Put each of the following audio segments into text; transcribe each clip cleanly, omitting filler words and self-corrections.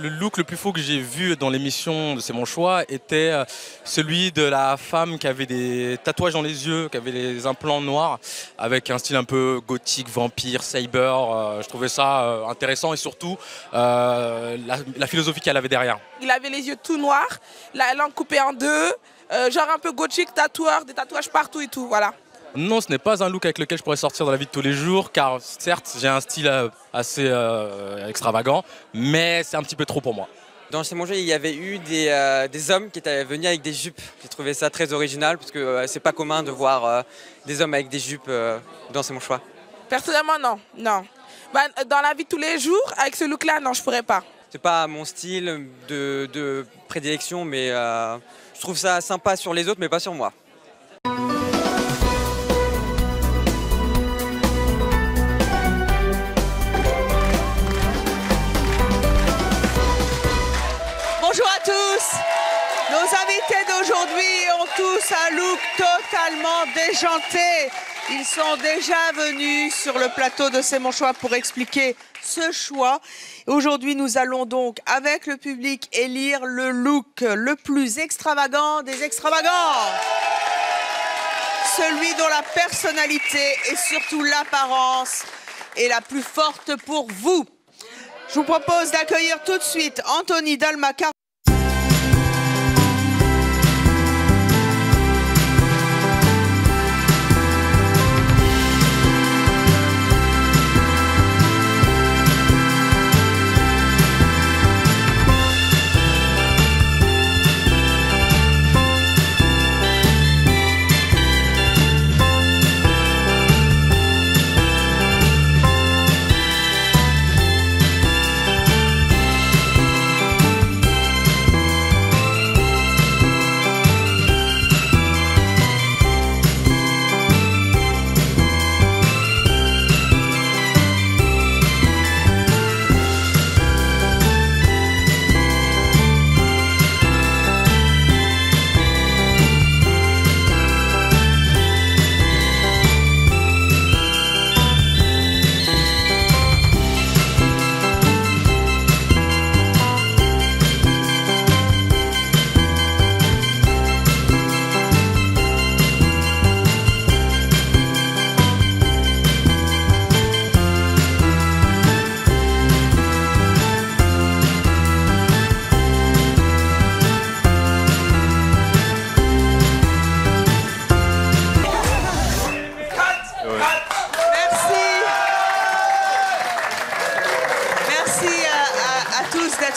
Le look le plus faux que j'ai vu dans l'émission de C'est mon choix était celui de la femme qui avait des tatouages dans les yeux, qui avait les implants noirs, avec un style un peu gothique, vampire, cyber. Je trouvais ça intéressant et surtout la philosophie qu'elle avait derrière. Il avait les yeux tout noirs, la langue coupée en deux, genre un peu gothique, tatoueur, des tatouages partout et tout, voilà. Non, ce n'est pas un look avec lequel je pourrais sortir dans la vie de tous les jours, car certes, j'ai un style assez extravagant, mais c'est un petit peu trop pour moi. Dans C'est mon choix, il y avait eu des hommes qui étaient venus avec des jupes. J'ai trouvé ça très original, parce que c'est pas commun de voir des hommes avec des jupes dans C'est mon choix. Personnellement, non. Bah, dans la vie de tous les jours, avec ce look-là, non, je pourrais pas. C'est pas mon style de prédilection, mais je trouve ça sympa sur les autres, mais pas sur moi. Bonjour à tous. Nos invités d'aujourd'hui ont tous un look totalement déjanté. Ils sont déjà venus sur le plateau de C'est mon choix pour expliquer ce choix. Aujourd'hui, nous allons donc, avec le public, élire le look le plus extravagant des extravagants. Celui dont la personnalité et surtout l'apparence est la plus forte pour vous. Je vous propose d'accueillir tout de suite Anthony Dalma.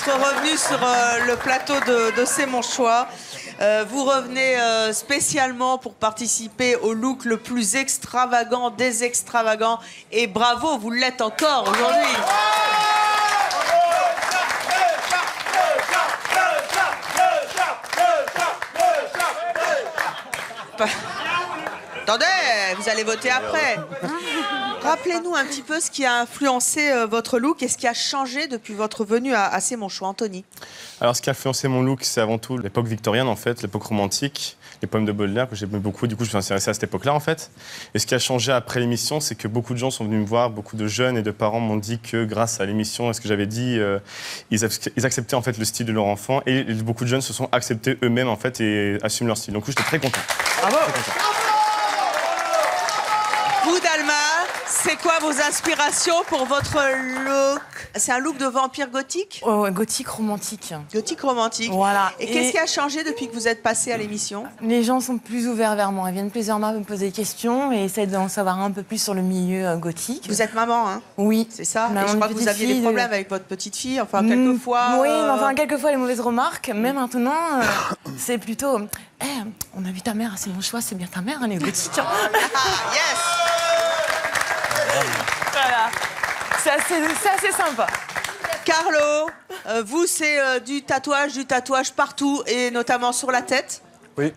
Revenus sur le plateau de C'est mon choix. Vous revenez spécialement pour participer au look le plus extravagant des extravagants. Et bravo, vous l'êtes encore aujourd'hui. Attendez, vous allez voter après. Rappelez-nous un petit peu ce qui a influencé votre look et ce qui a changé depuis votre venue à C'est mon choix, Anthony. Alors, ce qui a influencé mon look, c'est avant tout l'époque victorienne, en fait, l'époque romantique, les poèmes de Baudelaire, que j'aimais beaucoup. Du coup, je me suis intéressé à cette époque-là, en fait. Et ce qui a changé après l'émission, c'est que beaucoup de gens sont venus me voir, beaucoup de jeunes et de parents m'ont dit que grâce à l'émission et ce que j'avais dit, ils acceptaient en fait le style de leur enfant et beaucoup de jeunes se sont acceptés eux-mêmes, en fait, et assument leur style. Donc, j'étais très content. Bravo! Vous, Dalma, c'est quoi vos inspirations pour votre look? C'est un look de vampire gothique? Oh, gothique romantique. Gothique romantique. Voilà. Et qu'est-ce qui a changé depuis que vous êtes passé à l'émission? Les gens sont plus ouverts vers moi. Ils viennent plusieurs fois me poser des questions et essaient d'en savoir un peu plus sur le milieu gothique. Vous êtes maman, hein? Oui. C'est ça? Et je crois que vous aviez des problèmes avec votre petite fille, enfin, quelquefois... Oui, mais enfin, quelquefois, les mauvaises remarques. Mais maintenant, c'est plutôt... on a vu ta mère, c'est mon choix, c'est bien ta mère, elle est gothique. Yes! Voilà. C'est assez sympa. Carlo, vous, c'est du tatouage partout, et notamment sur la tête. Oui.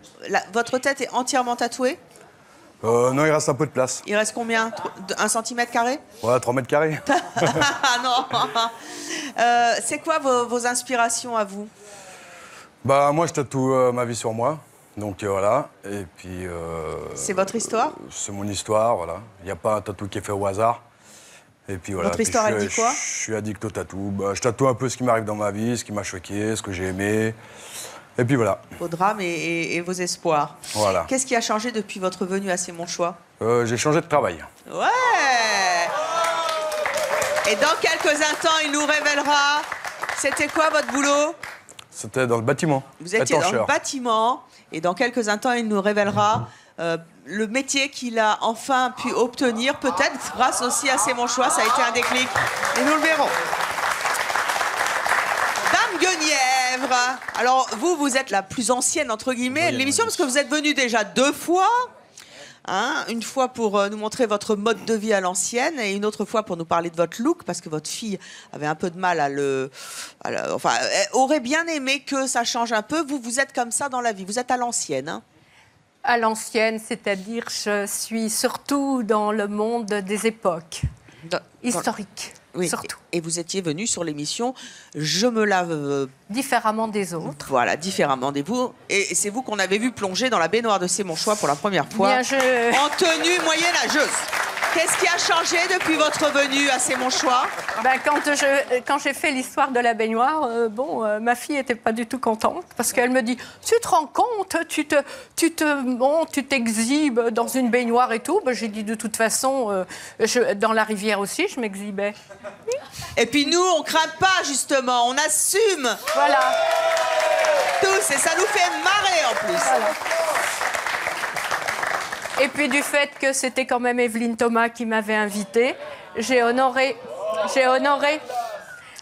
Votre tête est entièrement tatouée? Non, il reste un peu de place. Il reste combien? 1 cm carré? Ouais, 3 mètres carrés. Ah non. C'est quoi vos inspirations à vous? Bah, moi, je tatoue ma vie sur moi. Donc voilà, et puis... c'est votre histoire? C'est mon histoire, voilà. Il n'y a pas un tatou qui est fait au hasard. Et puis voilà. Votre histoire, elle dit quoi? Je suis addict au tatou. Bah, je tatoue un peu ce qui m'arrive dans ma vie, ce qui m'a choqué, ce que j'ai aimé. Et puis voilà. Vos drames et vos espoirs. Voilà. Qu'est-ce qui a changé depuis votre venue à C'est mon choix? J'ai changé de travail. Ouais. Et dans quelques instants, il nous révélera. C'était quoi votre boulot? C'était dans le bâtiment. Vous étiez dans le bâtiment. Et dans quelques instants, il nous révélera le métier qu'il a enfin pu obtenir, peut-être grâce aussi à C'est mon choix. Ça a été un déclic. Et nous le verrons. Dame Guenièvre. Alors, vous êtes la plus ancienne, entre guillemets, de l'émission, parce que vous êtes venue déjà 2 fois. Hein, une fois pour nous montrer votre mode de vie à l'ancienne et une autre fois pour nous parler de votre look, parce que votre fille avait un peu de mal enfin, elle aurait bien aimé que ça change un peu. Vous êtes comme ça dans la vie, vous êtes à l'ancienne. Hein. À l'ancienne, c'est-à-dire je suis surtout dans le monde des époques historiques. Oui. Surtout. Et vous étiez venu sur l'émission Je me lave... Différemment des autres. Voilà, différemment des vous. Et c'est vous qu'on avait vu plonger dans la baignoire de C'est mon choix pour la première fois. Bien, en tenue moyenâgeuse. Qu'est-ce qui a changé depuis votre venue à C'est mon choix? Ben, quand j'ai fait l'histoire de la baignoire, ma fille n'était pas du tout contente parce qu'elle me dit « Tu te rends compte, tu t'exhibes dans une baignoire et tout ?» Ben, j'ai dit « De toute façon, dans la rivière aussi, je m'exhibais. » Et puis nous, on craint pas justement, on assume. Voilà. Tous, et ça nous fait marrer en plus. Voilà. Et puis du fait que c'était quand même Evelyne Thomas qui m'avait invitée, j'ai honoré,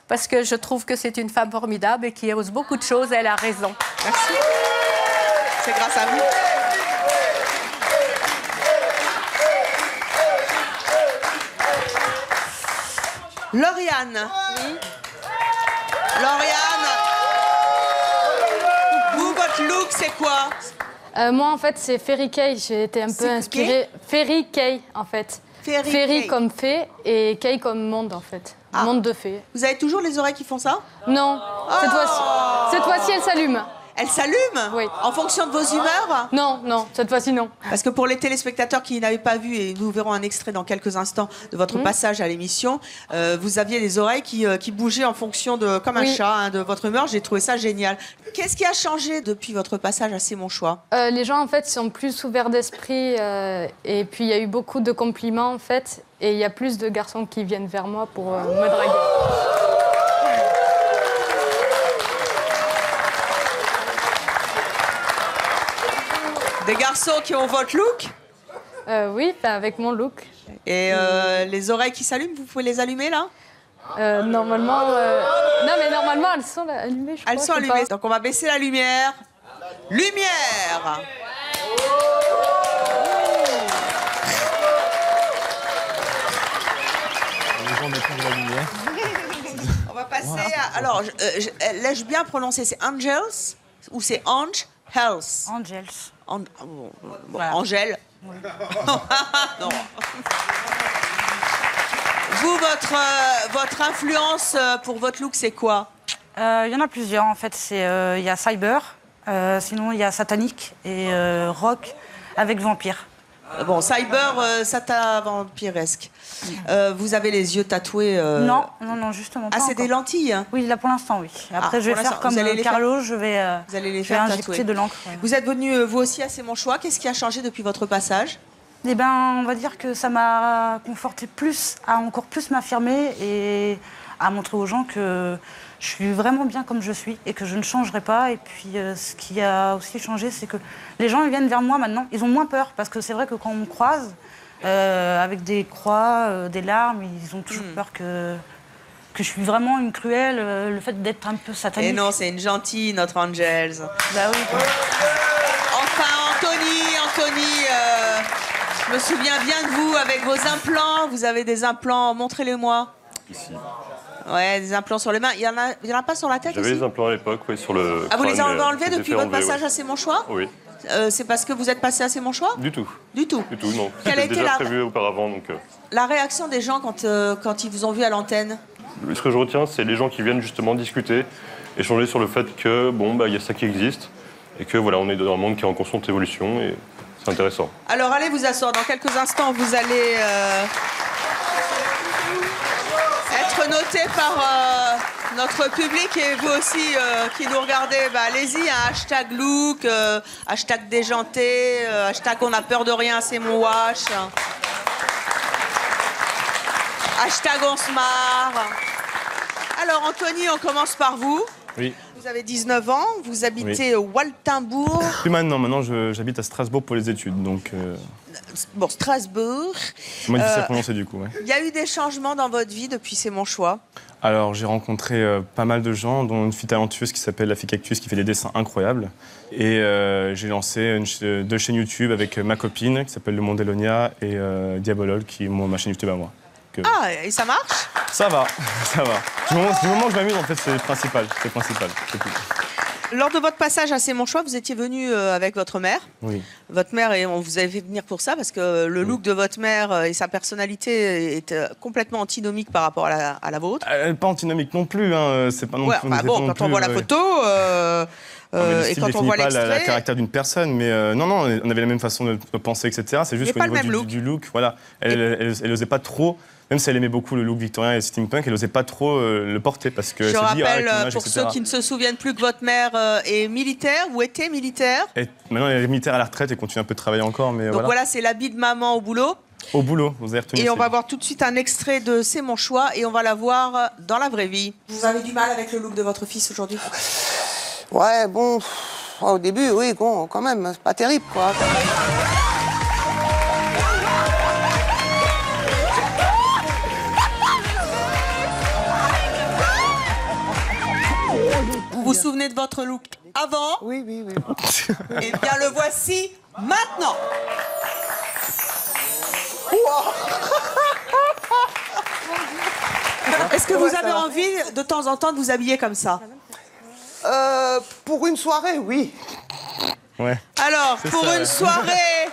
parce que je trouve que c'est une femme formidable et qui ose beaucoup de choses, elle a raison. Merci. C'est grâce à vous. Lauriane. Oui. Lauriane. Vous, votre look, c'est quoi? Moi, en fait, c'est Fairy Kay. J'ai été un peu inspirée. Fairy Kay, en fait. Fairy comme fée et Kay comme monde, en fait. Monde de fées. Vous avez toujours les oreilles qui font ça? Non. Cette fois-ci, elles s'allument. Elle s'allume? Oui. En fonction de vos humeurs? Non, non, cette fois-ci, non. Parce que pour les téléspectateurs qui n'avaient pas vu, et nous verrons un extrait dans quelques instants de votre passage à l'émission, vous aviez les oreilles qui bougeaient en fonction de, comme un chat, hein, de votre humeur. J'ai trouvé ça génial. Qu'est-ce qui a changé depuis votre passage à C'est mon choix? Les gens, en fait, sont plus ouverts d'esprit. Et puis, il y a eu beaucoup de compliments, en fait. Et il y a plus de garçons qui viennent vers moi pour me draguer. Des garçons qui ont votre look? Oui, avec mon look. Et les oreilles qui s'allument, vous pouvez les allumer là? Normalement, non, mais normalement, elles sont allumées, je crois. Elles sont allumées. Donc on va baisser la lumière. Lumière! On va passer à... Alors, l'ai-je bien prononcé? C'est Angels ou c'est Ange? Health. Angels. Voilà. Angèle. Oui. Non. Vous, votre influence pour votre look, c'est quoi? Il y en a plusieurs, en fait. Il y a Cyber, sinon il y a Satanique et Rock avec Vampire. Bon, Cyber, Sata vampiresque. Vous avez les yeux tatoués Non, justement pas. Ah, c'est des lentilles, hein? Oui, là pour l'instant, oui. Après, je vais faire comme Carlo, je vais injecter de l'encre. Ouais. Vous êtes venu, vous aussi, à C'est mon choix. Qu'est-ce qui a changé depuis votre passage? Eh ben, on va dire que ça m'a conforté plus, à encore plus m'affirmer et à montrer aux gens que je suis vraiment bien comme je suis et que je ne changerai pas. Et puis, ce qui a aussi changé, c'est que les gens ils viennent vers moi maintenant. Ils ont moins peur parce que c'est vrai que quand on me croise avec des croix, des larmes, ils ont toujours peur que je suis vraiment une cruelle. Le fait d'être un peu satanique. Et non, c'est une gentille, notre Angels. Bah oui. Enfin, Anthony, je me souviens bien de vous avec vos implants. Vous avez des implants, montrez-les-moi. Ici. Ouais, des implants sur les mains. Il y en a pas sur la tête aussi? J'avais les implants à l'époque, oui, sur le... Ah, vous les avez enlevés depuis votre passage à C'est mon choix? Oui. C'est parce que vous êtes passé à C'est mon choix? Du tout. Du tout? Du tout, non. C'était déjà prévu auparavant, donc... La réaction des gens quand ils vous ont vu à l'antenne? Ce que je retiens, c'est les gens qui viennent justement discuter, échanger sur le fait que, bon, bah, y a ça qui existe, et que, voilà, on est dans un monde qui est en constante évolution, et c'est intéressant. Alors, allez vous asseoir. Dans quelques instants, vous allez... être noté par notre public et vous aussi qui nous regardez. Bah, allez-y, hein, hashtag look, hashtag déjanté, hashtag on a peur de rien, c'est mon wash. Hashtag on se marre. Alors Anthony, on commence par vous. Oui. Vous avez 19 ans, vous habitez au Waltenbourg. Plus maintenant j'habite à Strasbourg pour les études, donc... Bon, Strasbourg. C'est moi difficile à prononcer du coup, ouais. Il y a eu des changements dans votre vie depuis C'est mon choix? Alors j'ai rencontré pas mal de gens, dont une fille talentueuse qui s'appelle La Fille Cactus, qui fait des dessins incroyables. Et j'ai lancé 2 chaînes YouTube avec ma copine, qui s'appelle Le Monde Elonia, et Diabolol, qui est ma chaîne YouTube à moi. Ah, et ça marche? Ça va, ça va. Du moment que je m'amuse, en fait, c'est le principal. C'est cool. Lors de votre passage à C'est mon choix, vous étiez venu avec votre mère. Oui. Votre mère, et on vous avait fait venir pour ça, parce que le look de votre mère et sa personnalité est complètement antinomique par rapport à la vôtre. Pas antinomique non plus, hein. C'est pas non plus... quand on voit la photo... et quand on voit l'extrait... pas le caractère d'une personne, mais non, on avait la même façon de penser, etc. C'est juste qu'au niveau du look, voilà, elle osait pas trop... Même si elle aimait beaucoup le look victorien et steampunk, elle n'osait pas trop le porter parce que... Je rappelle, pour ceux qui ne se souviennent plus, que votre mère est militaire ou était militaire. Et maintenant, elle est militaire à la retraite et continue un peu de travailler encore, mais donc voilà, c'est l'habit de maman au boulot. Au boulot, vous avez retenu. Et on va voir tout de suite un extrait de C'est mon choix et on va la voir dans la vraie vie. Vous avez du mal avec le look de votre fils aujourd'hui? Ouais, bon, au début, oui, bon, quand même, c'est pas terrible, quoi. Vous vous souvenez de votre look avant? Oui. Eh bien, le voici maintenant. Est-ce que vous avez envie de temps en temps de vous habiller comme ça? Pour une soirée, oui. Ouais. Alors, pour une soirée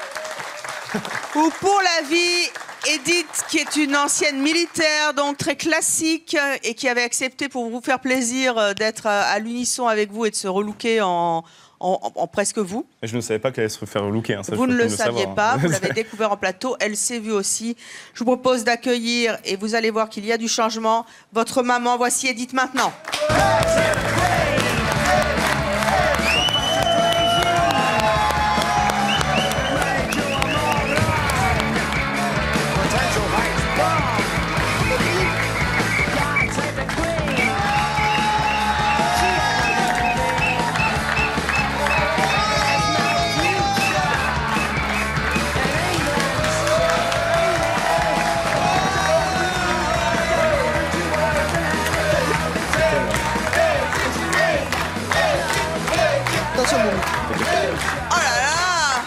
ou pour la vie, Edith, qui est une ancienne militaire, donc très classique, et qui avait accepté pour vous faire plaisir d'être à l'unisson avec vous et de se relooker en presque vous. Et je ne savais pas qu'elle allait se faire relooker. Hein, vous ne le saviez pas, vous l'avez découvert en plateau, elle s'est vue aussi. Je vous propose d'accueillir, et vous allez voir qu'il y a du changement, votre maman. Voici Edith maintenant. Oh là là!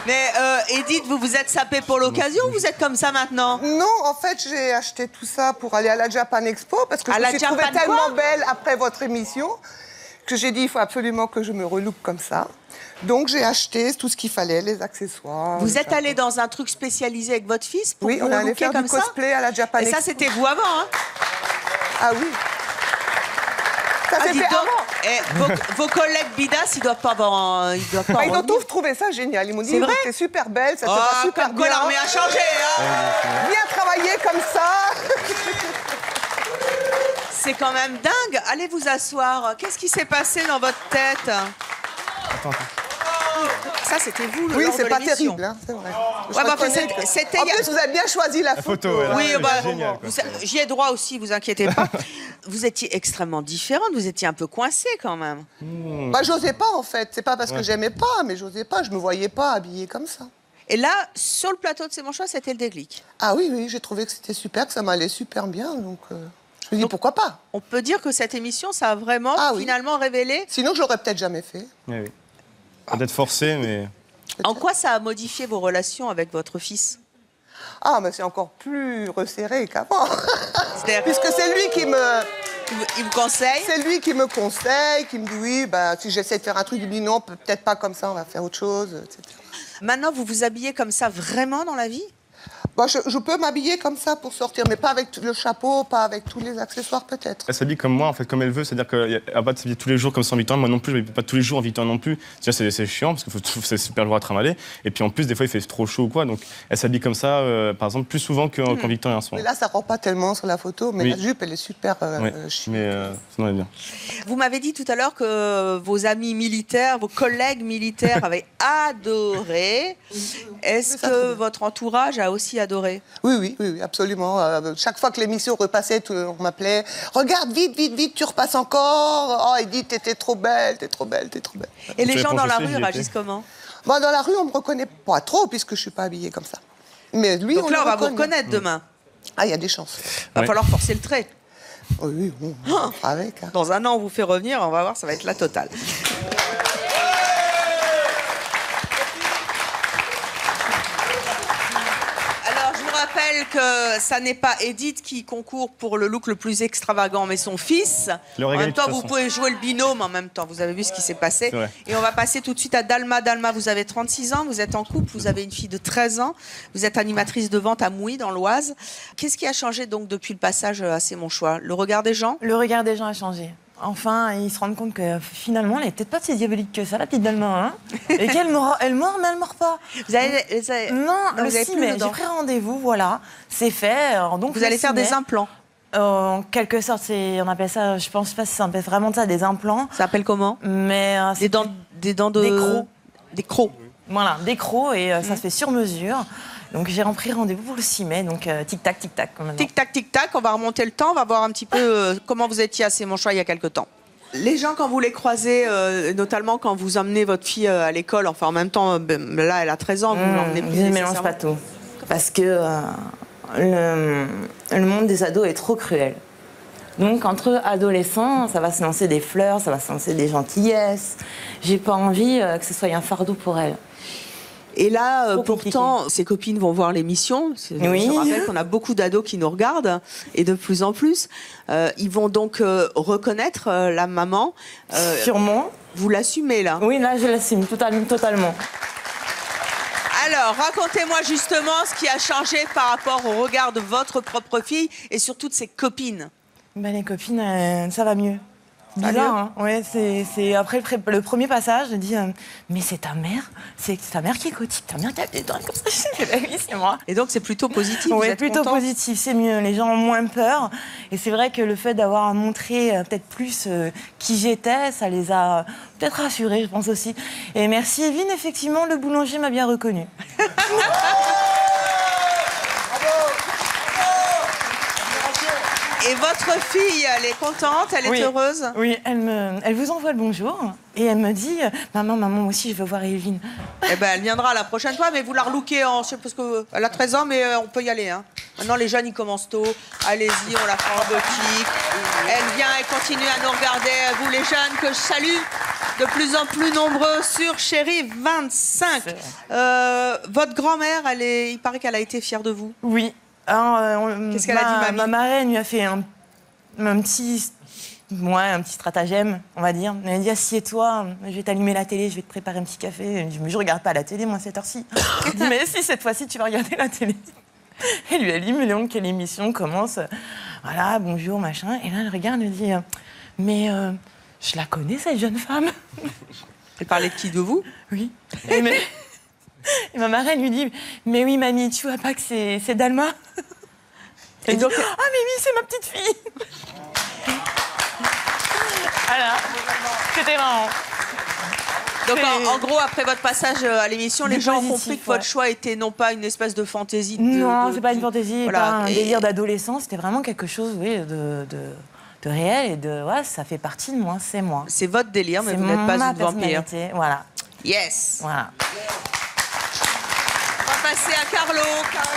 Mais Edith, vous vous êtes sapée pour l'occasion ou vous êtes comme ça maintenant? Non, en fait, j'ai acheté tout ça pour aller à la Japan Expo parce que je me suis trouvée tellement belle après votre émission que j'ai dit il faut absolument que je me relook comme ça. Donc j'ai acheté tout ce qu'il fallait, les accessoires. Vous êtes allé dans un truc spécialisé avec votre fils pour oui, vous on est allé faire comme du cosplay à la Japan Expo. Et ça, c'était vous avant, hein? Ah oui. Ça s'est fait avant. Et vos collègues Bidas, ils doivent pas avoir... Ils ont tous trouvé ça génial. Ils m'ont dit, t'es super belle, ça te va super comme bien. quoi l'armée a changé, hein? Bien travaillé comme ça. C'est quand même dingue. Allez vous asseoir. Qu'est-ce qui s'est passé dans votre tête? Attends. Ça, c'était vous, le oui, lors de c'est pas l'émission. terrible, hein, c'est vrai. C'était en plus, vous avez bien choisi la photo. Oui, j'y ai droit aussi, vous inquiétez pas. Vous étiez extrêmement différente, vous étiez un peu coincée quand même. Bah, j'osais pas en fait. C'est pas parce que j'aimais pas, mais j'osais pas. Je me voyais pas habillée comme ça. Et là, sur le plateau de C'est mon choix, c'était le déclic. Ah oui, j'ai trouvé que c'était super, que ça m'allait super bien, donc je me dis pourquoi pas. On peut dire que cette émission, ça a vraiment finalement révélé. Sinon, je l'aurais peut-être jamais fait. Oui. Peut-être forcé, mais... En quoi ça a modifié vos relations avec votre fils? Ah, mais c'est encore plus resserré qu'avant. Puisque c'est lui qui me... Il vous conseille? C'est lui qui me conseille, qui me dit oui, bah, si j'essaie de faire un truc, il me dit non, peut-être pas comme ça, on va faire autre chose, etc. Maintenant, vous vous habillez comme ça vraiment dans la vie? Bon, je peux m'habiller comme ça pour sortir, mais pas avec le chapeau, pas avec tous les accessoires peut-être. Elle s'habille comme moi, en fait, comme elle veut. C'est-à-dire qu'elle va pas s'habiller tous les jours comme ça en Victorien. Moi non plus, je ne m'habille pas tous les jours en Victorien non plus. Déjà, c'est chiant parce que c'est super lourd à trimballer. Et puis en plus, des fois, il fait trop chaud ou quoi. Donc elle s'habille comme ça, par exemple, plus souvent qu'en Victorien. Mais là, ça rend pas tellement sur la photo, mais la jupe, elle est super chic. Mais sinon, elle est bien. Vous m'avez dit tout à l'heure que vos amis militaires, vos collègues militaires avaient adoré. Est-ce que votre entourage a aussi adoré? Oui, absolument. Chaque fois que l'émission repassait, on m'appelait « Regarde, vite, vite, vite, tu repasses encore !» Oh, Edith, t'étais trop belle, t'es trop belle, t'es trop belle. Et les gens dans la rue réagissent comment? Bon, dans la rue, on me reconnaît pas trop, puisque je suis pas habillée comme ça. Mais lui, donc là, on va vous reconnaître demain. Ah, il y a des chances. Va falloir forcer le trait. Oui, bon, avec. Hein. Dans un an, on vous fait revenir, on va voir, ça va être la totale. Que ça n'est pas Edith qui concourt pour le look le plus extravagant, mais son fils. En même temps, vous pouvez jouer le binôme en même temps. Vous avez vu ce qui s'est passé. Et on va passer tout de suite à Dalma. Dalma, vous avez 36 ans, vous êtes en couple, vous avez une fille de 13 ans. Vous êtes animatrice de vente à Mouy, dans l'Oise. Qu'est-ce qui a changé donc depuis le passage à C'est mon choix? Le regard des gens? Le regard des gens a changé. Enfin, ils se rendent compte que finalement, elle n'est peut-être pas si diabolique que ça, la petite Dalma. Hein, et qu'elle mord, mais elle ne mord pas. Non, le 6 mai, j'ai pris rendez-vous, voilà. C'est fait. Donc vous allez faire des implants? En quelque sorte, on appelle ça, je pense pas si ça s'appelle vraiment ça, des implants. Ça s'appelle comment? Mais des dents de... Des crocs. Des crocs. Voilà, des crocs, et ça se fait sur mesure. Donc j'ai repris rendez-vous pour le 6 mai, donc tic-tac, tic-tac. Tic-tac, tic-tac, on va remonter le temps, on va voir un petit peu comment vous étiez à C'est mon choix il y a quelque temps. Les gens, quand vous les croisez, notamment quand vous emmenez votre fille à l'école, enfin en même temps, là elle a 13 ans, vous l'emmenez plus. Je ne mélange pas tout, parce que le monde des ados est trop cruel. Donc entre adolescents, ça va se lancer des fleurs, ça va se lancer des gentillesses. J'ai pas envie que ce soit un fardeau pour elle. Et là, pourtant, ses copines vont voir l'émission. Oui. Je rappelle qu'on a beaucoup d'ados qui nous regardent, et de plus en plus. Ils vont donc reconnaître la maman. Sûrement. Vous l'assumez, là? Oui, là, je l'assume totalement. Alors, racontez-moi justement ce qui a changé par rapport au regard de votre propre fille et surtout de ses copines. Les copines, ça va mieux. Bizarre, hein. Ouais, c'est après le premier passage, je dis mais c'est ta mère qui est gothique, ta mère qui a des dents comme ça. Oui, c'est moi. Et donc c'est plutôt positif. Oui, plutôt positif, c'est mieux. Les gens ont moins peur. Et c'est vrai que le fait d'avoir montré peut-être plus qui j'étais, ça les a peut-être rassurés, je pense aussi. Et merci Evelyne, effectivement, le boulanger m'a bien reconnue. Et votre fille, elle est contente, elle est heureuse? Oui, elle vous envoie le bonjour et elle me dit maman, moi aussi je veux voir Evelyne. Eh ben, elle viendra la prochaine fois, mais vous la relooker parce qu'elle a 13 ans, mais on peut y aller. Hein. Maintenant, les jeunes, ils commencent tôt. Allez-y, on la fera en gothique. Elle vient et continue à nous regarder, vous les jeunes, que je salue de plus en plus nombreux sur Chérie 25. Votre grand-mère, il paraît qu'elle a été fière de vous. Oui. Qu'est-ce qu'elle a dit, mamie? Ma marraine lui a fait un petit stratagème, on va dire. Elle m'a dit assieds-toi, je vais t'allumer la télé, je vais te préparer un petit café. Je regarde pas la télé, moi, à cette heure-ci. Je dis mais si, cette fois-ci, tu vas regarder la télé. Elle lui allume, et donc quelle émission commence. Voilà, bonjour, machin. Et là, elle regarde, elle dit mais je la connais, cette jeune femme. Elle parlait de qui, de vous? Oui. Et ma marraine lui dit mais oui, mamie, tu vois pas que c'est Dalma? Et donc, ah mais oui, c'est ma petite fille. Voilà, c'était marrant. Donc en gros, après votre passage à l'émission, les gens ont compris que votre choix était non pas une espèce de fantaisie. Non, c'est pas une fantaisie, pas un délire d'adolescent, c'était vraiment quelque chose, de réel et ça fait partie de moi, c'est moi. C'est votre délire, mais vous n'êtes pas une vampire. Voilà. Yes. Voilà. On va passer à Carlo. Carlo,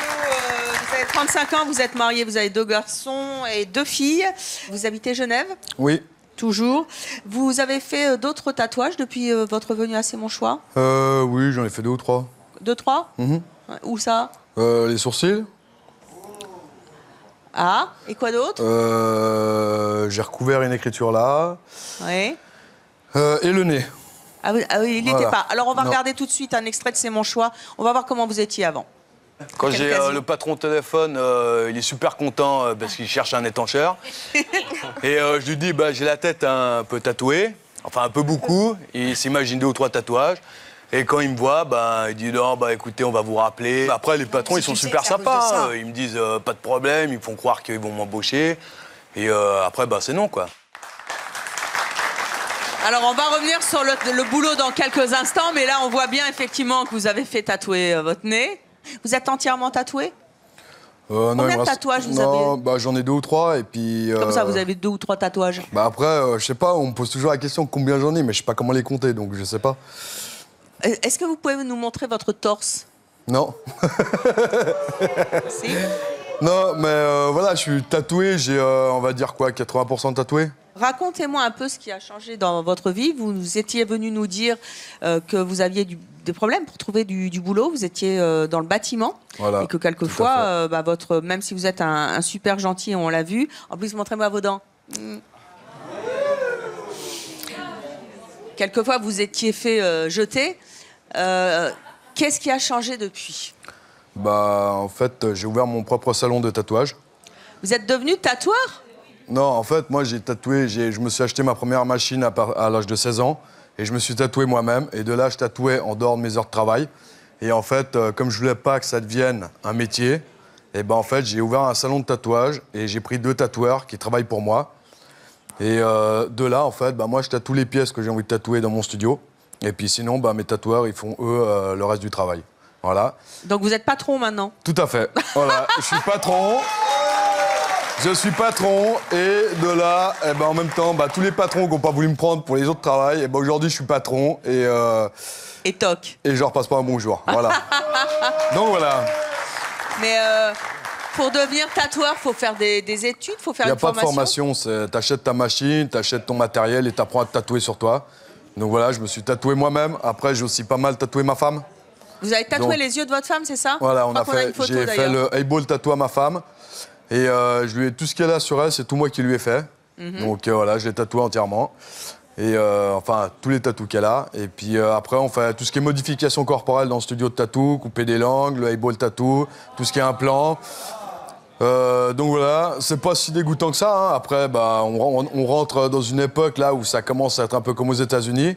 vous avez 35 ans, vous êtes marié, vous avez 2 garçons et 2 filles. Vous habitez Genève? Oui. Toujours. Vous avez fait d'autres tatouages depuis votre venue à C'est mon choix? Oui, j'en ai fait 2 ou 3. 2, 3? Où ça? Les sourcils. Ah, et quoi d'autre? J'ai recouvert une écriture là. Oui. Et le nez. Ah oui, il n'y était pas. Alors on va regarder tout de suite un extrait de C'est mon choix. On va voir comment vous étiez avant. Quand j'ai le patron au téléphone, il est super content parce qu'il cherche un étancheur. Et je lui dis, bah, j'ai la tête un peu tatouée, enfin un peu beaucoup. Il s'imagine 2 ou 3 tatouages. Et quand il me voit, bah, il dit non, bah écoutez, on va vous rappeler. Après, les patrons, ils sont super sympas. Ils me disent pas de problème, ils me font croire qu'ils vont m'embaucher. Et après, bah, c'est non, quoi. Alors, on va revenir sur le boulot dans quelques instants, mais là, on voit bien effectivement que vous avez fait tatouer votre nez. Vous êtes entièrement tatoué? Combien de tatouages vous avez? Bah, j'en ai 2 ou 3, et puis... Comme ça, vous avez 2 ou 3 tatouages? Bah après, je sais pas, on me pose toujours la question combien j'en ai, mais je sais pas comment les compter, donc je sais pas. Est-ce que vous pouvez nous montrer votre torse? Non. Si. Non, mais voilà, je suis tatoué, j'ai, on va dire quoi, 80% de tatoué. Racontez-moi un peu ce qui a changé dans votre vie. Vous étiez venu nous dire que vous aviez des problèmes pour trouver du boulot. Vous étiez dans le bâtiment. Voilà, et que quelquefois, bah, même si vous êtes un super gentil, on l'a vu. En plus, montrez-moi vos dents. Quelquefois, vous étiez fait jeter. Qu'est-ce qui a changé depuis? Bah, en fait, j'ai ouvert mon propre salon de tatouage. Vous êtes devenu tatoueur? Non, en fait, moi, j'ai tatoué, je me suis acheté ma première machine à l'âge de 16 ans. Et je me suis tatoué moi-même. Et de là, je tatouais en dehors de mes heures de travail. Et en fait, comme je voulais pas que ça devienne un métier, et ben en fait, j'ai ouvert un salon de tatouage. Et j'ai pris 2 tatoueurs qui travaillent pour moi. Et de là, en fait, bah, moi, je tatoue les pièces que j'ai envie de tatouer dans mon studio. Et puis sinon, bah, mes tatoueurs, ils font, eux, le reste du travail. Voilà. Donc vous êtes patron maintenant? Tout à fait. Voilà, je suis patron. Je suis patron. Et de là, eh ben, en même temps, bah, tous les patrons qui n'ont pas voulu me prendre pour les autres travails, eh ben, aujourd'hui, je suis patron. Et toc. Et je leur passe pas un bonjour. Voilà. Donc voilà. Mais... pour devenir tatoueur, il faut faire des études, il faut faire une formation. Il n'y a pas de formation, t'achètes ta machine, t'achètes ton matériel et t'apprends à te tatouer sur toi. Donc voilà, je me suis tatoué moi-même. Après, j'ai aussi pas mal tatoué ma femme. Vous avez tatoué les yeux de votre femme, c'est ça? Voilà, j'ai fait le eyeball tattoo à ma femme. Et je lui ai tout ce qu'elle a sur elle, c'est tout moi qui lui ai fait. Donc voilà, je l'ai tatoué entièrement. Et enfin, tous les tatous qu'elle a. Et puis après, on fait tout ce qui est modification corporelle dans le studio de tatou, couper des langues, le eyeball tattoo, tout ce qui est implant. Donc voilà, c'est pas si dégoûtant que ça. Hein. Après, bah, on rentre dans une époque là où ça commence à être un peu comme aux États-Unis.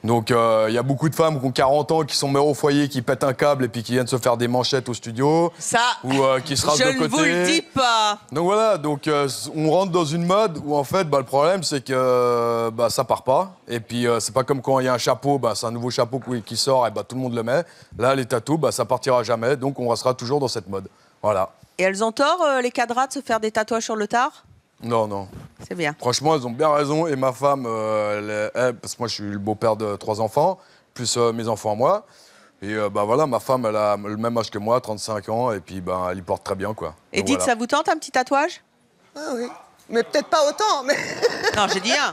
Donc il y a beaucoup de femmes qui ont 40 ans, qui sont mères au foyer, qui pètent un câble et puis qui viennent se faire des manchettes au studio. Ça, ou qui se rasent de côté. Je ne vous le dis pas. Donc voilà, donc on rentre dans une mode où en fait, bah, le problème c'est que bah, ça part pas. Et puis c'est pas comme quand il y a un chapeau, bah, c'est un nouveau chapeau qui sort et bah, tout le monde le met. Là, les tatous, bah, ça partira jamais. Donc on restera toujours dans cette mode. Voilà. Et elles ont tort, les cadras, de se faire des tatouages sur le tard? Non, non. C'est bien. Franchement, elles ont bien raison. Et ma femme, parce que moi, je suis le beau-père de 3 enfants, plus mes enfants à moi. Et bah voilà, ma femme, elle a le même âge que moi, 35 ans, et puis bah, elle y porte très bien, quoi. Et dites, voilà. Ça vous tente un petit tatouage? Ah oui. Mais peut-être pas autant, mais... Non, j'ai dit un.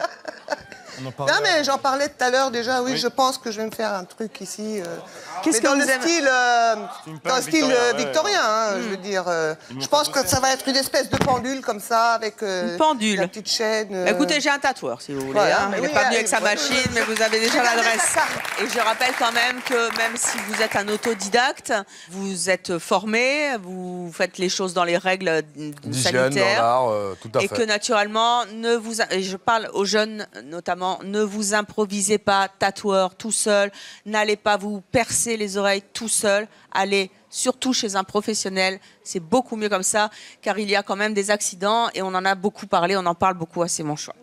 Non, mais j'en parlais tout à l'heure déjà, oui, je pense que je vais me faire un truc ici. Qu'est-ce que dans vous le style victorien, hein, je veux dire. Je pense que ça va être une espèce de pendule comme ça, avec une pendule. La petite chaîne. Écoutez, j'ai un tatoueur, si vous voulez. Voilà, hein. Il n'est pas venu avec sa machine, mais vous avez déjà l'adresse. Et je rappelle quand même que même si vous êtes un autodidacte, vous êtes formé, vous faites les choses dans les règles sanitaires. Dans l'art, tout à fait. Et que naturellement, et je parle aux jeunes notamment, ne vous improvisez pas tatoueur tout seul, n'allez pas vous percer les oreilles tout seul, allez surtout chez un professionnel, c'est beaucoup mieux comme ça, car il y a quand même des accidents et on en a beaucoup parlé, on en parle beaucoup à C'est mon choix.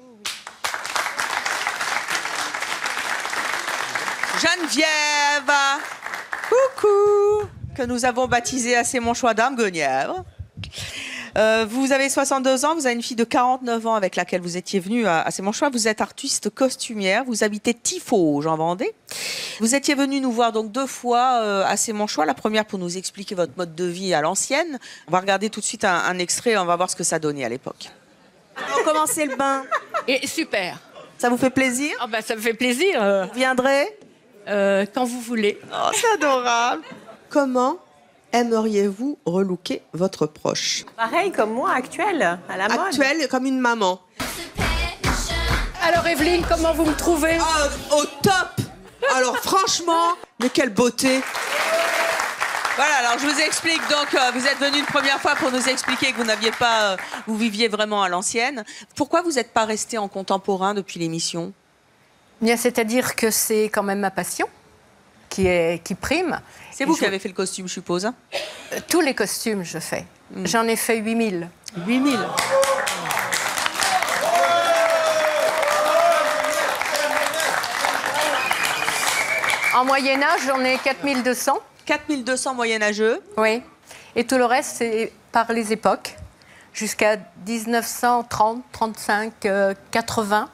Geneviève, coucou, que nous avons baptisée à C'est mon choix Dame Guenièvre. Vous avez 62 ans, vous avez une fille de 49 ans avec laquelle vous étiez venue à C'est mon choix. Vous êtes artiste costumière, vous habitez Tifauge en Vendée. Vous étiez venue nous voir donc 2 fois à C'est mon choix. La première pour nous expliquer votre mode de vie à l'ancienne. On va regarder tout de suite un extrait, on va voir ce que ça donnait à l'époque. Comment commencer le bain? Et super. Ça vous fait plaisir? Oh bah, ça me fait plaisir. Vous viendrez quand vous voulez. Oh, c'est adorable. Comment aimeriez-vous relooker votre proche? Pareil comme moi, actuelle, à la mode. Actuelle, comme une maman. Alors Evelyne, comment vous me trouvez? Au top. Alors franchement, mais quelle beauté. Voilà, alors je vous explique. Donc, vous êtes venu une première fois pour nous expliquer que vous n'aviez pas, vous viviez vraiment à l'ancienne. Pourquoi vous n'êtes pas resté en contemporain depuis l'émission? Bien, c'est-à-dire que c'est quand même ma passion qui prime. C'est vous qui avez fait le costume, je suppose, hein? Tous les costumes, je fais. J'en ai fait 8000. 8000. En Moyen-Âge, j'en ai 4200. 4200 moyenâgeux. Oui. Et tout le reste, c'est par les époques, jusqu'à 1930, 35, 80.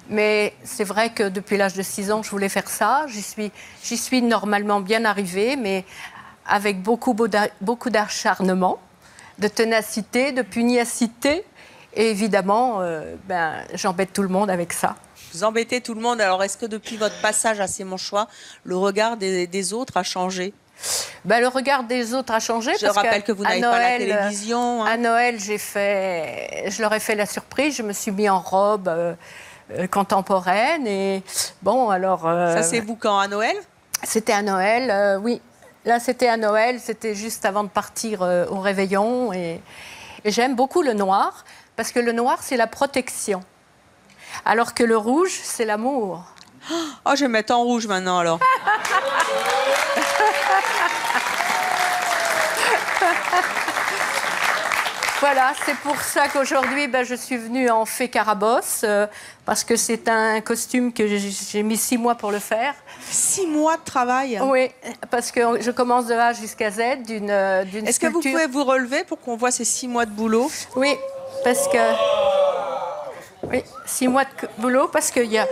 Mais c'est vrai que depuis l'âge de 6 ans, je voulais faire ça. J'y suis normalement bien arrivée, mais avec beaucoup d'acharnement, de ténacité, de pugnacité. Et évidemment, j'embête tout le monde avec ça. Vous embêtez tout le monde. Alors, est-ce que depuis votre passage à C'est mon choix, le regard des autres a changé? Le regard des autres a changé. Je rappelle que vous n'avez pas la télévision. À Noël, je leur ai fait la surprise. Je me suis mis en robe contemporaine. Et bon, alors... Ça, c'est vous quand, à Noël? C'était à Noël, oui. Là, c'était à Noël. C'était juste avant de partir au réveillon. Et j'aime beaucoup le noir, parce que le noir, c'est la protection. Alors que le rouge, c'est l'amour. Oh, je vais me mettre en rouge maintenant, alors. Voilà, c'est pour ça qu'aujourd'hui, je suis venue en fée Carabosse, parce que c'est un costume que j'ai mis 6 mois pour le faire. 6 mois de travail? Oui, parce que je commence de A jusqu'à Z d'une sculpture. Est-ce que vous pouvez vous relever pour qu'on voit ces 6 mois de boulot? Oui, parce que... Oui, 6 mois de boulot, parce qu'il y a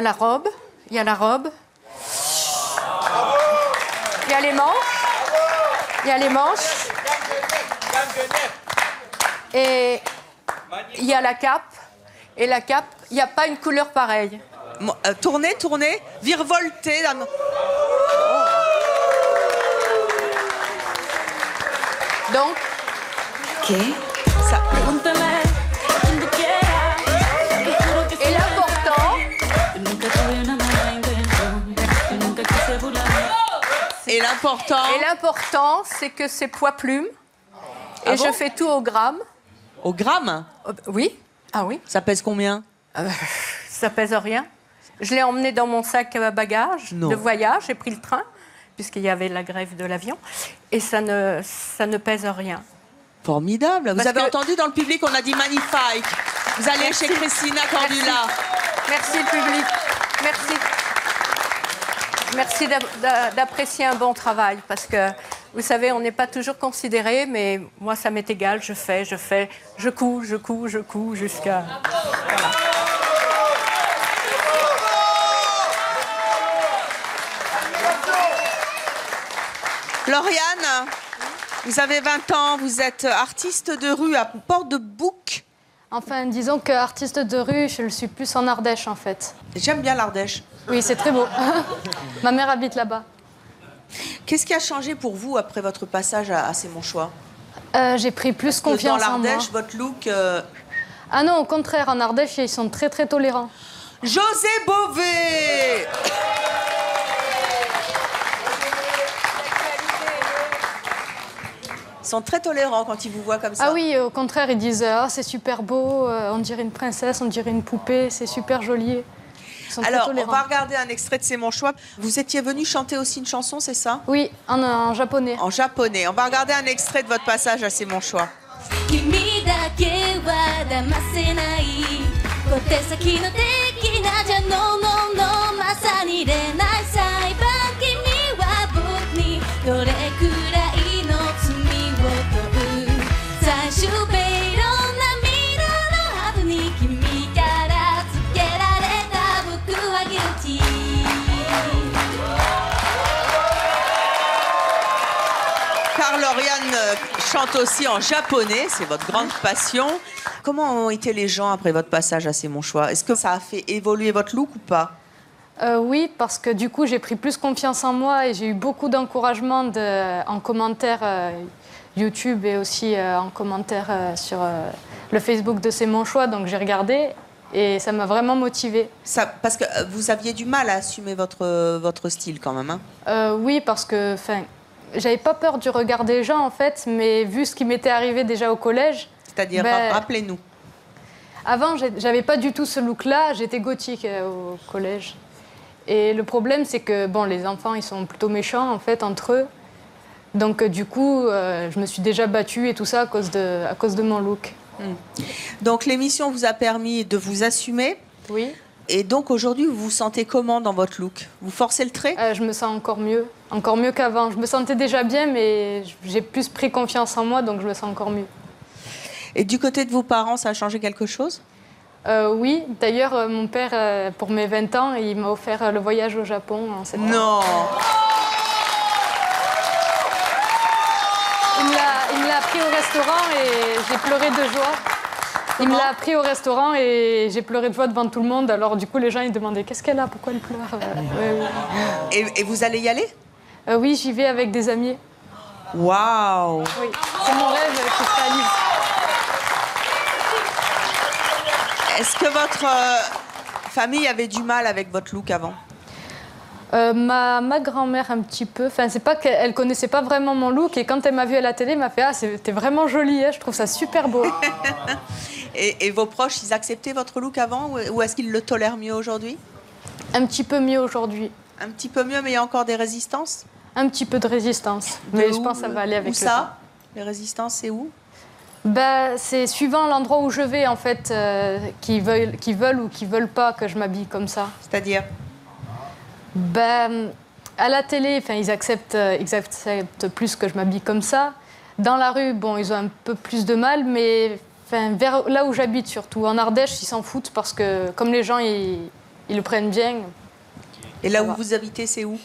la robe, il y a les manches, et il y a la cape, et la cape, il n'y a pas une couleur pareille. Tournez, virevoltez. Donc, Et l'important, c'est que c'est poids plume. Et je fais tout au gramme. Au gramme? Oui. Ah oui. Ça pèse combien? Ça pèse rien. Je l'ai emmené dans mon sac à bagages de voyage. J'ai pris le train, puisqu'il y avait la grève de l'avion. Et ça ne pèse rien. Formidable. Vous avez entendu dans le public, on a dit magnifique. Vous allez chez Christina Cordula. Merci le public. Merci. Merci d'apprécier un bon travail, parce que, vous savez, on n'est pas toujours considéré, mais moi, ça m'est égal, je couds jusqu'à... Voilà. Lauriane, vous avez 20 ans, vous êtes artiste de rue à Port-de-Bouc. Enfin, disons que artiste de rue, je le suis plus en Ardèche, en fait. J'aime bien l'Ardèche. Oui, c'est très beau. Ma mère habite là-bas. Qu'est-ce qui a changé pour vous après votre passage à C'est mon choix? J'ai pris plus confiance en moi. Dans l'Ardèche, votre look... Ah non, au contraire, en Ardèche, ils sont très, très tolérants. José Bové! Ils sont très tolérants quand ils vous voient comme ça. Ah oui, au contraire, ils disent « Ah, c'est super beau, on dirait une princesse, on dirait une poupée, c'est super joli ». Alors, on va regarder un extrait de C'est mon choix. Vous étiez venu chanter aussi une chanson, c'est ça? Oui, en japonais. En japonais. On va regarder un extrait de votre passage à C'est mon choix. Car Lauriane chante aussi en japonais, c'est votre grande passion. Comment ont été les gens après votre passage à C'est mon choix? Est-ce que ça a fait évoluer votre look ou pas? Oui, parce que du coup, j'ai pris plus confiance en moi et j'ai eu beaucoup d'encouragement en commentaire YouTube et aussi en commentaire sur le Facebook de C'est mon choix. Donc j'ai regardé et ça m'a vraiment motivée. Parce que vous aviez du mal à assumer votre style quand même, hein? Oui, parce que j'avais pas peur du regard des gens en fait, mais vu ce qui m'était arrivé déjà au collège. C'est-à-dire, rappelez-nous. Avant, j'avais pas du tout ce look-là, j'étais gothique au collège. Et le problème, c'est que bon, les enfants, ils sont plutôt méchants en fait entre eux. Donc du coup, je me suis déjà battue et tout ça à cause de mon look. Donc l'émission vous a permis de vous assumer. Oui. Et donc aujourd'hui, vous vous sentez comment dans votre look? Vous forcez le trait? Je me sens encore mieux qu'avant. Je me sentais déjà bien, mais j'ai plus pris confiance en moi, donc je me sens encore mieux. Et du côté de vos parents, ça a changé quelque chose? Oui, d'ailleurs, mon père, pour mes 20 ans, il m'a offert le voyage au Japon en septembre. Non. Il me l'a pris au restaurant et j'ai pleuré de joie. Il me l'a pris au restaurant et j'ai pleuré de joie devant tout le monde. Alors du coup, les gens ils demandaient qu'est-ce qu'elle a, pourquoi elle pleure. Et vous allez y aller? Oui, j'y vais avec des amis. Waouh! Oui, c'est mon rêve qui se réalise. Est-ce que votre famille avait du mal avec votre look avant? Ma grand-mère un petit peu. Enfin, c'est pas qu'elle connaissait pas vraiment mon look et quand elle m'a vue à la télé, elle m'a fait ah c'était vraiment joli, hein, je trouve ça super beau. Et vos proches, ils acceptaient votre look avant ou est-ce qu'ils le tolèrent mieux aujourd'hui? Un petit peu mieux aujourd'hui. Un petit peu mieux, mais il y a encore des résistances? Un petit peu de résistance, mais je pense que ça va aller avec le temps. Où ça? Les résistances, c'est où? C'est suivant l'endroit où je vais en fait, qui veulent ou qui veulent pas que je m'habille comme ça. C'est-à-dire? À la télé, ils acceptent plus que je m'habille comme ça. Dans la rue, bon, ils ont un peu plus de mal, mais vers là où j'habite surtout, en Ardèche, ils s'en foutent parce que comme les gens, ils le prennent bien. Et là où vous habitez, c'est où?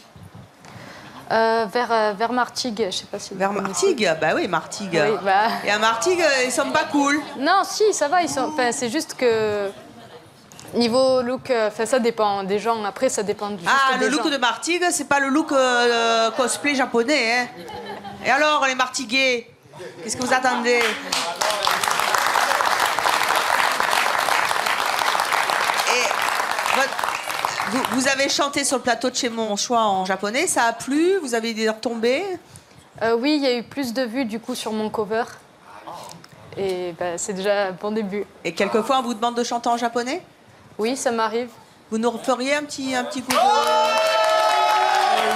Vers Martigues, je sais pas si vous Vers Martigues? Bah oui, Martigues. Oui, Et à Martigues, ils sont pas cool. Non, si, ça va. C'est juste que niveau look, ça dépend des gens. Après, ça dépend du. Le look de Martigues, c'est pas le look cosplay japonais. Hein. Et alors, les Martiguais, qu'est-ce que vous attendez? Vous avez chanté sur le plateau de Chez Mon Choix en japonais, ça a plu? Vous avez des retombées? Oui, il y a eu plus de vues du coup sur mon cover. Et c'est déjà un bon début. Et quelquefois, on vous demande de chanter en japonais? Oui, ça m'arrive. Vous nous referiez un petit coup de...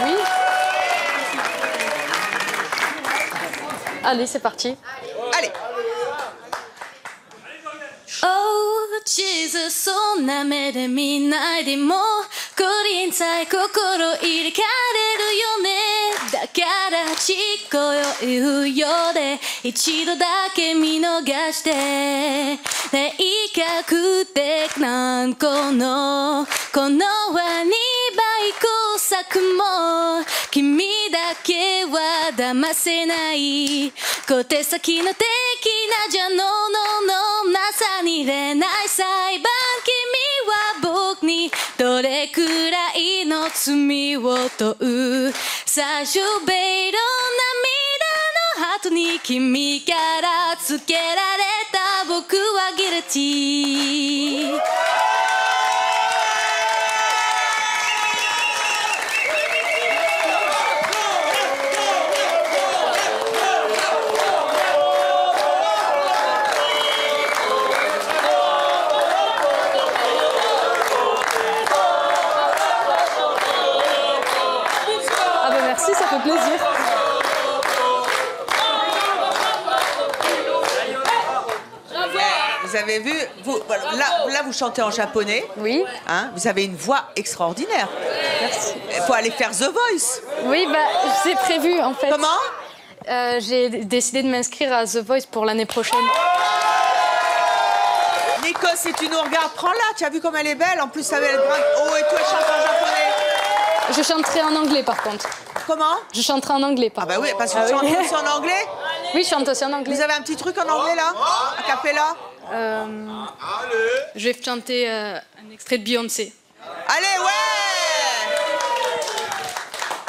Oui. Allez, c'est parti. Allez. Oh, 地図そんな目で見ないでもグリーンさえ心入れ替えれるよねだからちっこよ言うようで一度だけ見逃してでいかくてなんこのは2倍工作も君だけは騙せない小手先の的なじゃのなさにれない裁判君は僕にどれくらいの罪を問う最終ベイロ涙の後に君からつけられた僕はギルティーMerci, ça fait plaisir. Vous avez vu, là vous chantez en japonais. Oui. Hein, vous avez une voix extraordinaire. Merci. Il faut aller faire The Voice. Oui, c'est prévu en fait. Comment? J'ai décidé de m'inscrire à The Voice pour l'année prochaine. Nico, si tu nous regardes, prends-la. Tu as vu comme elle est belle. En plus, ça va être grave. Oh, et toi, elle chante en japonais. Je chanterai en anglais par contre. Comment? Je chanterai en anglais par contre. Ah bah oui, parce que tu chantes aussi en anglais? Oui, je chante aussi en anglais. Vous avez un petit truc en anglais là? A cappella? Je vais chanter un extrait de Beyoncé. Allez, ouais!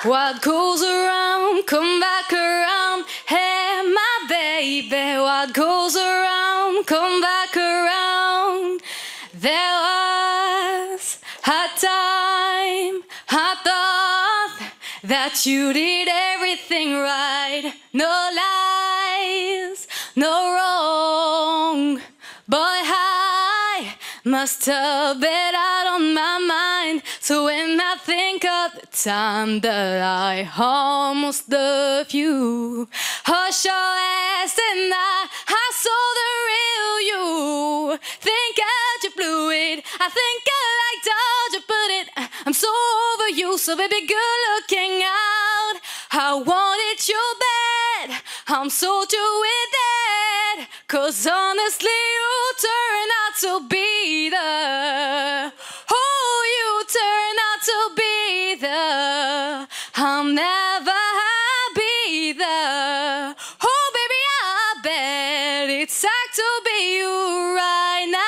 What goes around, come back around. Hey, my baby. What goes around, come back around. There was a time I thought that that you did everything right. No lies, no wrong. Boy, I must have been out on my mind. So when I think of the time that I almost loved you, hush your ass and I saw the real you. Think you blew it, I think I liked how you put it. I'm so over you, so baby, good looking out. I wanted you bad, I'm so through with that. 'Cause honestly, you turn out to be the, oh, you turn out to be the, I'll never be the, oh baby, I bet it's time to be you right now.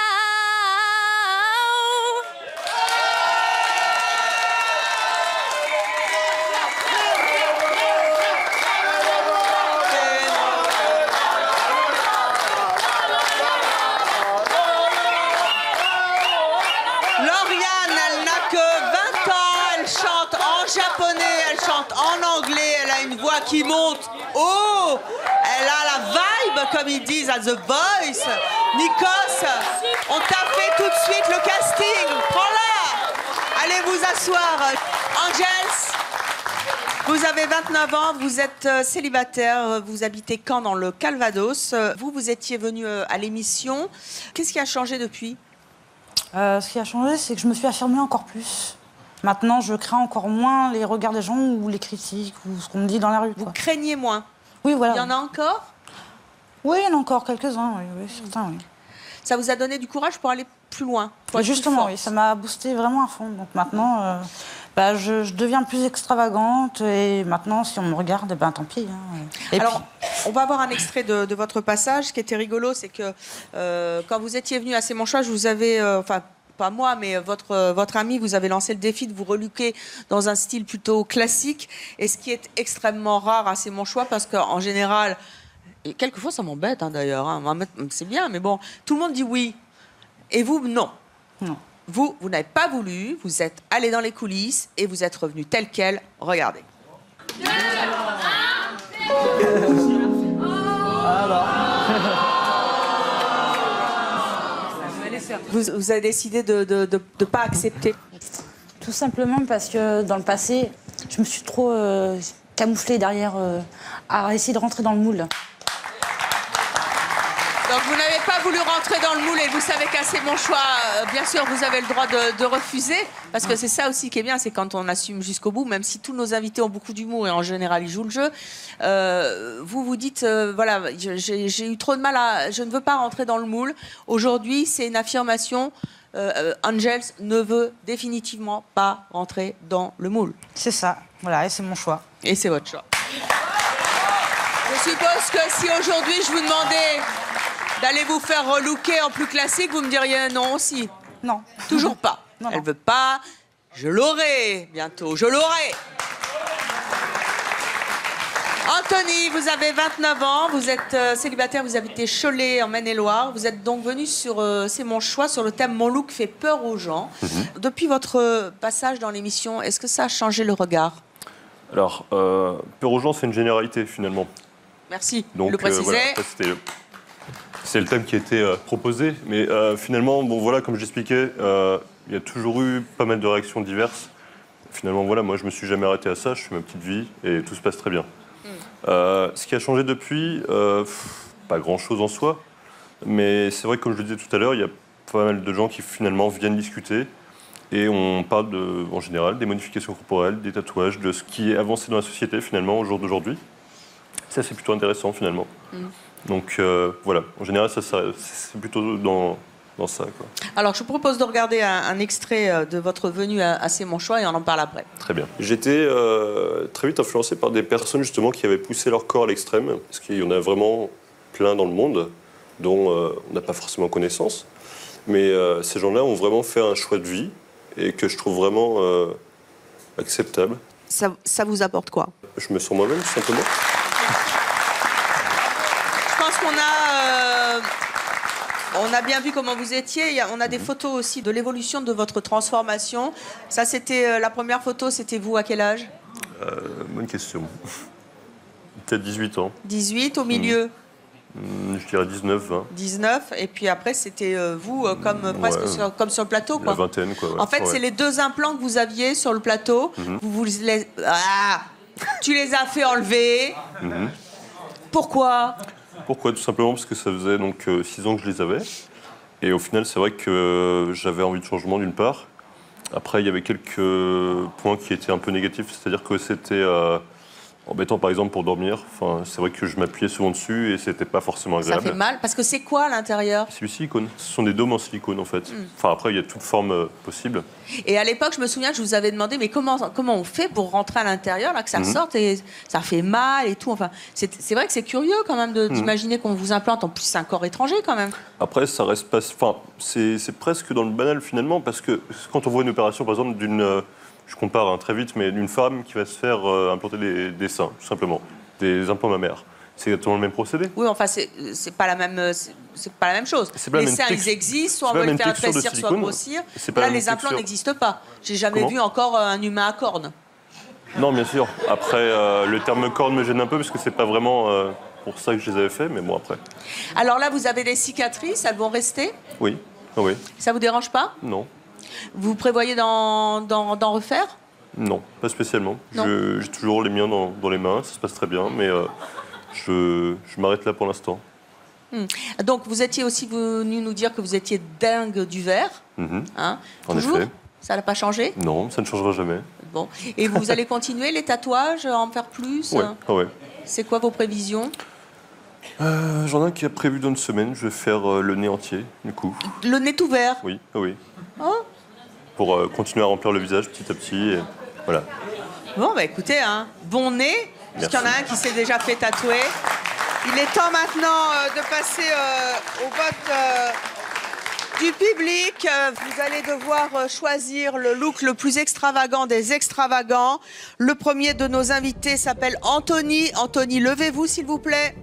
Lauriane, elle n'a que 20 ans, elle chante en japonais, elle chante en anglais, elle a une voix qui monte haut, elle a la vibe, comme ils disent à The Voice. Nikos, on t'a fait tout de suite le casting, prends-la. Allez vous asseoir. Angels, vous avez 29 ans, vous êtes célibataire, vous habitez Caen dans le Calvados. Vous étiez venu à l'émission. Qu'est-ce qui a changé depuis ? Ce qui a changé, c'est que je me suis affirmée encore plus. Maintenant, je crains encore moins les regards des gens ou les critiques ou ce qu'on me dit dans la rue. Vous craignez moins? Oui, voilà. Il y en a encore? Oui, il y en a encore quelques-uns, oui, certains, oui. Ça vous a donné du courage pour aller plus loin? Justement, oui, ça m'a boosté vraiment à fond. Donc maintenant, je deviens plus extravagante et maintenant, si on me regarde, tant pis. Hein. Et alors, on va avoir un extrait de votre passage. Ce qui était rigolo, c'est que quand vous étiez venu à C'est mon choix, je vous avais, enfin, pas moi, mais votre ami, vous avez lancé le défi de vous relooker dans un style plutôt classique. Et ce qui est extrêmement rare à C'est mon choix, parce qu'en général, et quelquefois ça m'embête d'ailleurs, hein, c'est bien, mais bon, tout le monde dit oui. Et vous, non. Non. Vous n'avez pas voulu, vous êtes allé dans les coulisses et vous êtes revenu tel quel. Regardez. Vous avez décidé de ne pas accepter? Tout simplement parce que dans le passé, je me suis trop camouflée derrière à essayer de rentrer dans le moule. Donc vous n'avez pas voulu rentrer dans le moule et vous savez qu'à C'est mon choix, bien sûr, vous avez le droit de refuser. Parce que c'est ça aussi qui est bien, c'est quand on assume jusqu'au bout, même si tous nos invités ont beaucoup d'humour et en général ils jouent le jeu. Vous dites, voilà, j'ai eu trop de mal à... Je ne veux pas rentrer dans le moule. Aujourd'hui, c'est une affirmation. Angels ne veut définitivement pas rentrer dans le moule. C'est ça, voilà, et c'est mon choix. Et c'est votre choix. Je suppose que si aujourd'hui je vous demandais d'aller vous faire relooker en plus classique, vous me diriez non aussi. Non. Toujours pas. Non, elle veut pas. Je l'aurai bientôt. Je l'aurai. Anthony, vous avez 29 ans, vous êtes célibataire, vous habitez Cholet en Maine-et-Loire. Vous êtes donc venu sur C'est mon choix sur le thème Mon look fait peur aux gens. Depuis votre passage dans l'émission, est-ce que ça a changé le regard? Alors, peur aux gens, c'est une généralité finalement. Merci, donc, le préciser. Voilà, c'est le thème qui a été proposé. Mais finalement, bon, voilà, comme j'expliquais, il y a toujours eu pas mal de réactions diverses. Finalement, voilà, moi, je me suis jamais arrêté à ça. Je fais ma petite vie et tout se passe très bien. Ce qui a changé depuis, pas grand-chose en soi. Mais c'est vrai que, comme je le disais tout à l'heure, il y a pas mal de gens qui finalement viennent discuter. Et on parle en général des modifications corporelles, des tatouages, de ce qui est avancé dans la société finalement au jour d'aujourd'hui. Ça, c'est plutôt intéressant finalement. Donc voilà, en général, c'est plutôt dans ça, quoi. Alors, je vous propose de regarder un extrait de votre venue à C'est mon choix et on en parle après. Très bien. J'étais très vite influencé par des personnes justement qui avaient poussé leur corps à l'extrême, parce qu'il y en a vraiment plein dans le monde dont on n'a pas forcément connaissance. Mais ces gens-là ont vraiment fait un choix de vie et que je trouve vraiment acceptable. Ça vous apporte quoi? Je me sens moi-même, tout simplement. Je pense on a bien vu comment vous étiez. On a des photos aussi de l'évolution de votre transformation. Ça, c'était la première photo, c'était vous à quel âge? Bonne question. Peut-être 18 ans. 18 au milieu. Je dirais 19, 20. 19, et puis après, c'était vous, presque comme sur le plateau, quoi. La vingtaine, quoi. Ouais. En fait, c'est les 2 implants que vous aviez sur le plateau. Tu les as fait enlever. Pourquoi? Pourquoi? Tout simplement parce que ça faisait donc 6 ans que je les avais. Et au final, c'est vrai que j'avais envie de changement d'une part. Après, il y avait quelques points qui étaient un peu négatifs. C'est-à-dire que c'était embêtant, par exemple, pour dormir. Enfin, c'est vrai que je m'appuyais souvent dessus et c'était pas forcément agréable. Ça fait mal, parce que c'est quoi à l'intérieur? C'est du silicone. Ce sont des dômes en silicone, en fait. Enfin, après, il y a toute forme possible. Et à l'époque, je me souviens que je vous avais demandé, mais comment on fait pour rentrer à l'intérieur, là, que ça sorte et ça fait mal et tout. Enfin, c'est vrai que c'est curieux quand même d'imaginer qu'on vous implante. En plus, c'est un corps étranger quand même. Après, ça reste pas. Enfin, c'est presque dans le banal finalement, parce que quand on voit une opération, par exemple, je compare très vite, mais d'une femme qui va se faire implanter des seins, tout simplement, des implants mammaires. C'est exactement le même procédé. Oui, enfin, c'est pas la même chose. Les seins, ils existent, soit on veut les faire rétrécir, soit grossir. Là, les implants n'existent pas. J'ai jamais vu encore un humain à cornes. Non, bien sûr. Après, le terme corne me gêne un peu, parce que c'est pas vraiment pour ça que je les avais fait, mais bon, après. Alors là, vous avez des cicatrices, elles vont rester? Oui. Oui. Ça vous dérange pas? Non. Vous prévoyez d'en refaire? Non, pas spécialement. J'ai toujours les miens dans les mains, ça se passe très bien, mais je m'arrête là pour l'instant. Donc vous étiez aussi venu nous dire que vous étiez dingue du verre. Hein, en toujours effet. Ça n'a pas changé? Non, ça ne changera jamais. Bon. Et vous allez continuer les tatouages, en faire plus? Oui. C'est quoi vos prévisions? J'en ai un qui est prévu dans une semaine. Je vais faire le nez entier, du coup. Le nez tout vert? Oui, oui. Oh. Pour continuer à remplir le visage petit à petit. Et voilà. Bon, bah écoutez, hein, bon nez, parce qu'il y en a un qui s'est déjà fait tatouer. Il est temps maintenant de passer au vote du public. Vous allez devoir choisir le look le plus extravagant des extravagants. Le premier de nos invités s'appelle Anthony. Anthony, levez-vous s'il vous plaît.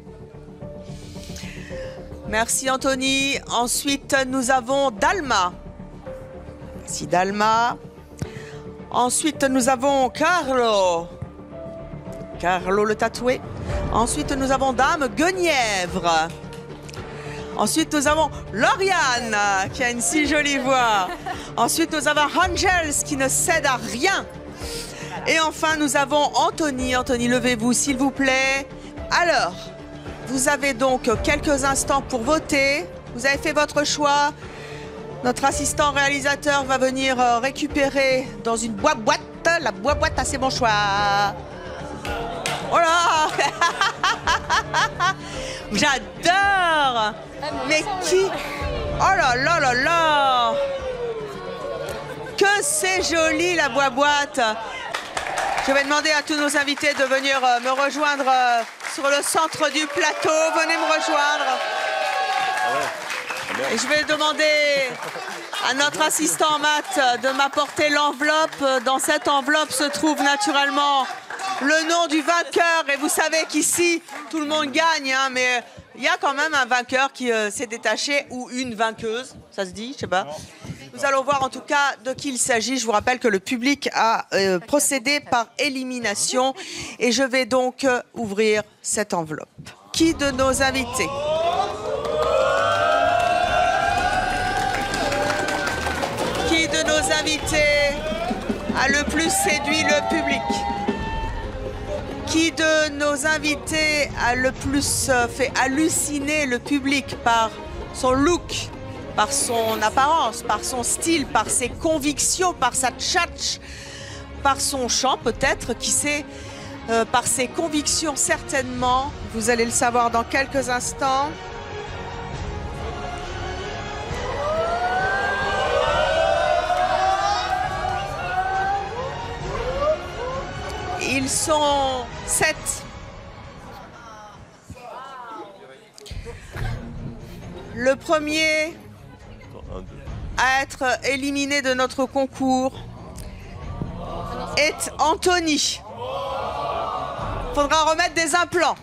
Merci Anthony. Ensuite, nous avons Dalma. Merci Dalma. Ensuite, nous avons Carlo. Carlo le tatoué. Ensuite, nous avons Dame Guenièvre. Ensuite, nous avons Lauriane, qui a une si jolie voix. Ensuite, nous avons Angels, qui ne cède à rien. Et enfin, nous avons Anthony. Anthony, levez-vous, s'il vous plaît. Alors, vous avez donc quelques instants pour voter. Vous avez fait votre choix. Notre assistant réalisateur va venir récupérer dans une boîte, la boîte à C'est Mon Choix. Oh là J'adore. Mais qui? Oh là là là là. Que c'est joli la boîte. Je vais demander à tous nos invités de venir me rejoindre sur le centre du plateau. Venez me rejoindre. Et je vais demander à notre assistant Matt de m'apporter l'enveloppe. Dans cette enveloppe se trouve naturellement le nom du vainqueur. Et vous savez qu'ici, tout le monde gagne, hein, mais il y a quand même un vainqueur qui s'est détaché, ou une vainqueuse, ça se dit, je sais pas. Nous allons voir en tout cas de qui il s'agit. Je vous rappelle que le public a procédé par élimination. Et je vais donc ouvrir cette enveloppe. Qui de nos invités ? Qui de nos invités a le plus séduit le public? Qui de nos invités a le plus fait halluciner le public par son look, par son apparence, par son style, par ses convictions, par sa tchatch, par son chant peut-être, qui sait, par ses convictions certainement. Vous allez le savoir dans quelques instants. Ils sont 7. Le premier à être éliminé de notre concours est Anthony. Il faudra remettre des implants.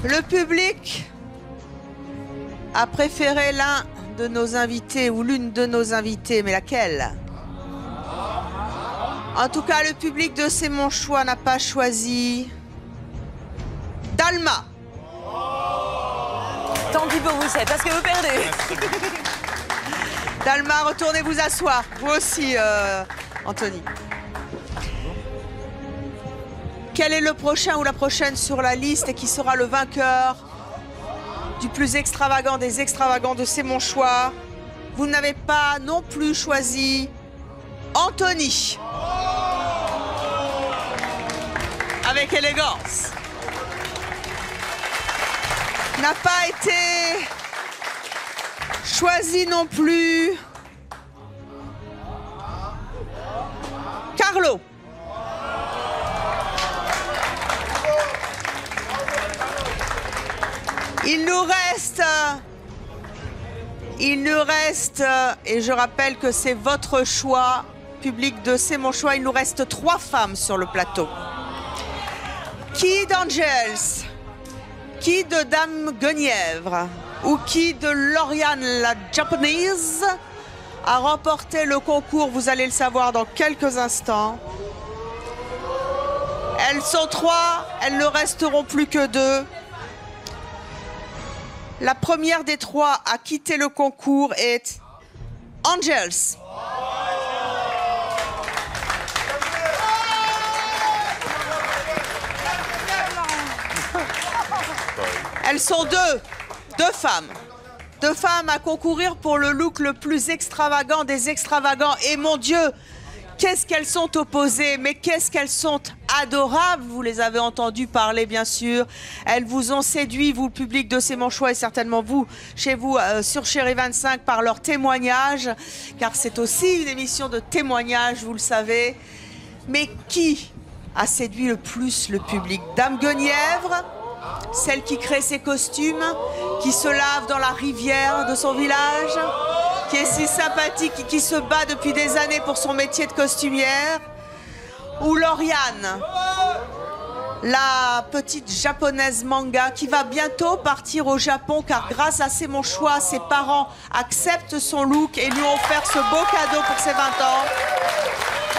Le public a préféré l'un de nos invités ou l'une de nos invités, mais laquelle? En tout cas, le public de C'est mon choix n'a pas choisi Dalma. Tant pis pour vous, c'est parce que vous perdez. Dalma, retournez vous asseoir. Vous aussi, Anthony. Quel est le prochain ou la prochaine sur la liste et qui sera le vainqueur du plus extravagant des extravagants de C'est mon choix? Vous n'avez pas non plus choisi Anthony. Avec élégance. N'a pas été choisi non plus Carlo. Il nous reste, et je rappelle que c'est votre choix, public de C'est mon choix, il nous reste 3 femmes sur le plateau. Qui d'Angels, qui de Dame Guenièvre ou qui de Lauriane la Japonaise a remporté le concours? Vous allez le savoir dans quelques instants. Elles sont 3, elles ne resteront plus que 2. La première des 3 à quitter le concours est Angels. Elles sont deux femmes. 2 femmes à concourir pour le look le plus extravagant des extravagants. Et mon Dieu, qu'est-ce qu'elles sont opposées, mais qu'est-ce qu'elles sont adorables. Vous les avez entendues parler, bien sûr. Elles vous ont séduit, vous, le public de C'est mon choix, et certainement vous, chez vous, sur Chérie 25, par leurs témoignages, car c'est aussi une émission de témoignages, vous le savez. Mais qui a séduit le plus le public? Dame Guenièvre, celle qui crée ses costumes, qui se lave dans la rivière de son village, qui est si sympathique et qui se bat depuis des années pour son métier de costumière? Ou Lauriane, la petite japonaise manga qui va bientôt partir au Japon car grâce à C'est mon choix, ses parents acceptent son look et lui ont offert ce beau cadeau pour ses 20 ans.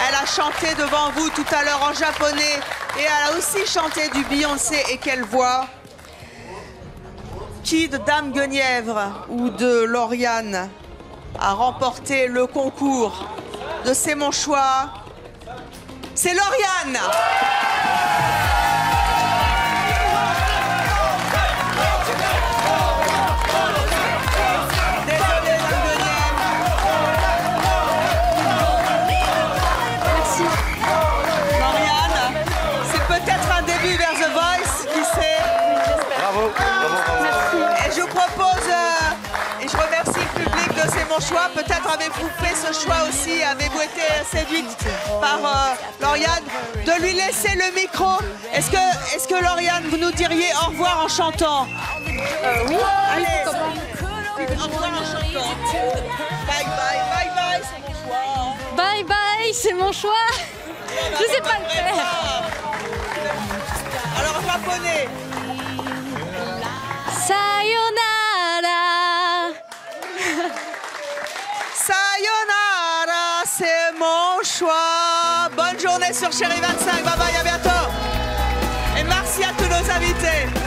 Elle a chanté devant vous tout à l'heure en japonais et elle a aussi chanté du Beyoncé. Et quelle voix! Qui de Dame Guenièvre ou de Lauriane a remporté le concours de C'est mon choix? C'est Lauriane! C'est mon choix. Peut-être avez-vous fait ce choix aussi, avez-vous été séduite par Lauriane, de lui laisser le micro. Est-ce que Lauriane, vous nous diriez au revoir en chantant? Oui. Allez, au revoir en chantant. Bye bye, bye bye, c'est mon choix. Bye bye, c'est mon choix. Je sais pas le faire. Alors japonais. Sayonara. Sayonara, c'est mon choix. Bonne journée sur Chérie 25. Bye bye, à bientôt. Et merci à tous nos invités.